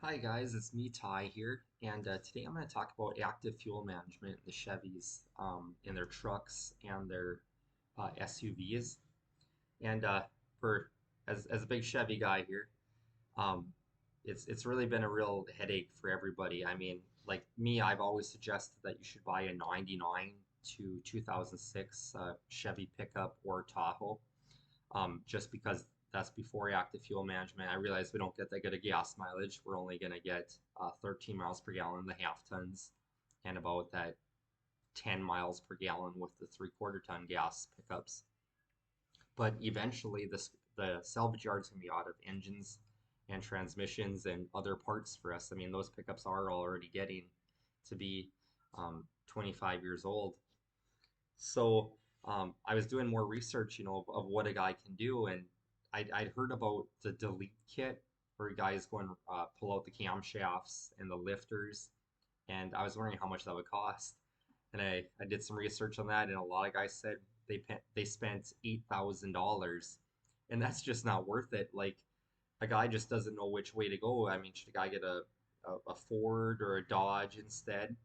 Hi guys, it's me Ty here, and today I'm going to talk about active fuel management in the Chevys, in their trucks and their SUVs. And for as a big Chevy guy here, um, it's really been a real headache for everybody. I mean, like me, I've always suggested that you should buy a '99 to 2006 Chevy pickup or Tahoe, just because that's before active fuel management. I realize we don't get that good of gas mileage. We're only going to get 13 miles per gallon in the half tons and about that 10 miles per gallon with the three-quarter ton gas pickups. But eventually, the salvage yard's going to be out of engines and transmissions and other parts for us. I mean, those pickups are already getting to be 25 years old. So I was doing more research, of what a guy can do, and I'd heard about the delete kit where guys go and pull out the camshafts and the lifters, and I was wondering how much that would cost. And I did some research on that, and a lot of guys said they spent $8,000, and that's just not worth it. Like a guy just doesn't know which way to go. I mean, should a guy get a Ford or a Dodge instead?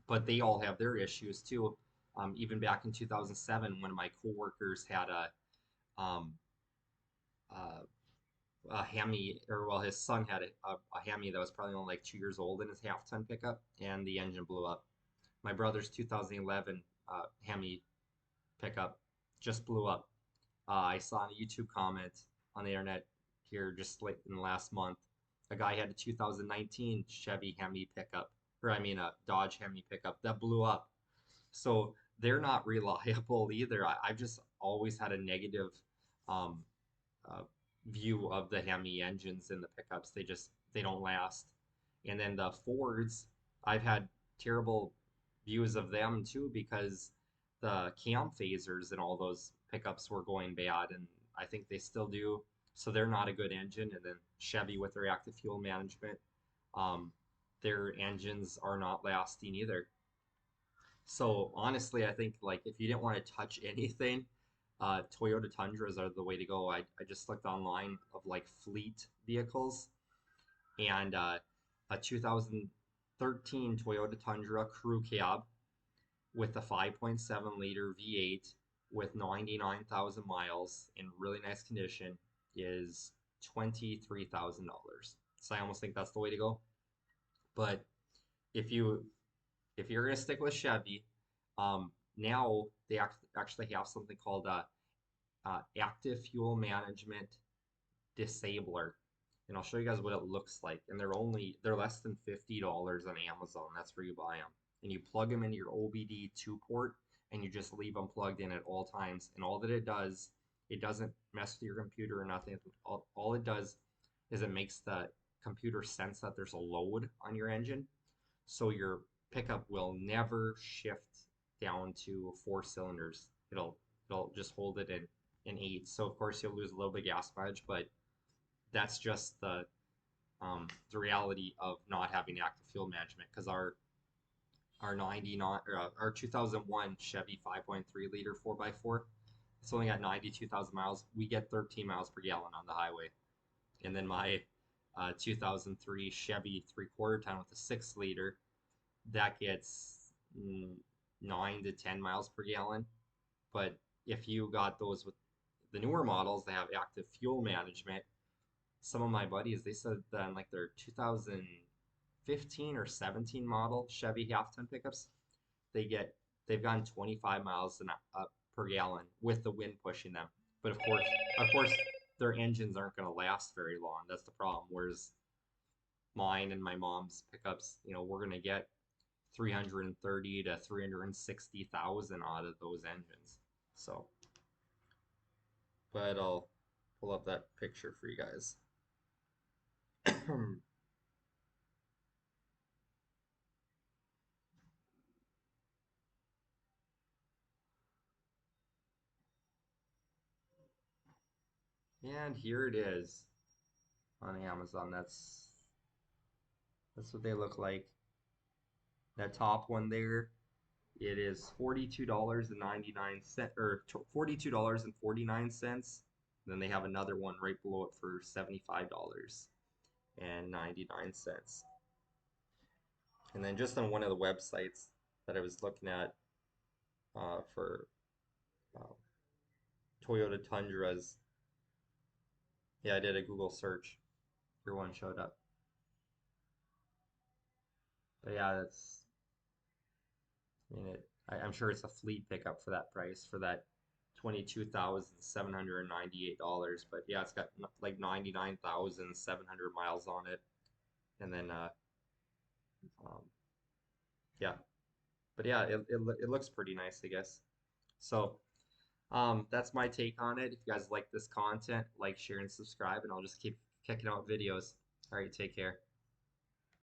But they all have their issues too. Even back in 2007, one of my coworkers had um, a, a Hemi, or well, his son had a Hemi that was probably only like 2 years old in his half-ton pickup, and the engine blew up. My brother's 2011 Hemi pickup just blew up. I saw in a YouTube comment on the internet here just late in the last month, a guy had a 2019 Chevy Hemi pickup, or I mean a Dodge Hemi pickup that blew up. So they're not reliable either. I've just always had a negative um, uh, view of the Hemi engines in the pickups. They don't last. And then the Fords, I've had terrible views of them too because the cam phasers and all those pickups were going bad, and I think they still do. So they're not a good engine. And then Chevy with their active fuel management, um, their engines are not lasting either. So honestly, I think like if you didn't want to touch anything, Toyota Tundras are the way to go. I just looked online of like fleet vehicles, and a 2013 Toyota Tundra Crew Cab with a 5.7 liter V8 with 99,000 miles in really nice condition is $23,000. So I almost think that's the way to go. But if you if you're gonna stick with Chevy, now they actually have something called active fuel management disabler, and I'll show you guys what it looks like. And they're less than $50 on Amazon. That's where you buy them, and you plug them into your OBD2 port, and you just leave them plugged in at all times. And all that it does, it doesn't mess with your computer or nothing. All it does is it makes the computer sense that there's a load on your engine, so your pickup will never shift down to four cylinders. It'll just hold it in eight. So of course you'll lose a little bit of gas mileage, but that's just the reality of not having active fuel management because our 99 or our 2001 Chevy 5.3 liter 4x4, it's only got 92,000 miles. We get 13 miles per gallon on the highway. And then my 2003 Chevy three-quarter ton with a 6 liter, that gets 9 to 10 miles per gallon. But if you got those with the newer models that have active fuel management, some of my buddies, they said that in like their 2015 or 17 model Chevy half-ton pickups, they get they've gone 25 miles per gallon with the wind pushing them. But of course, their engines aren't going to last very long. That's the problem. Whereas mine and my mom's pickups, we're going to get 330 to 360,000 out of those engines. So, but I'll pull up that picture for you guys. And here it is on Amazon. That's what they look like. That top one there, it is $42.99 or $42.49. Then they have another one right below it for $75. and 99 cents. And then just on one of the websites that I was looking at for uh, Toyota Tundras, yeah, I did a Google search. Your one showed up. But yeah, that's, I mean, I'm sure it's a fleet pickup for that price, for that $22,798. But yeah, it's got like 99,700 miles on it. And then, um, yeah, but yeah, it looks pretty nice, I guess. So, that's my take on it. If you guys like this content, like, share, and subscribe, and I'll just keep kicking out videos. All right, take care.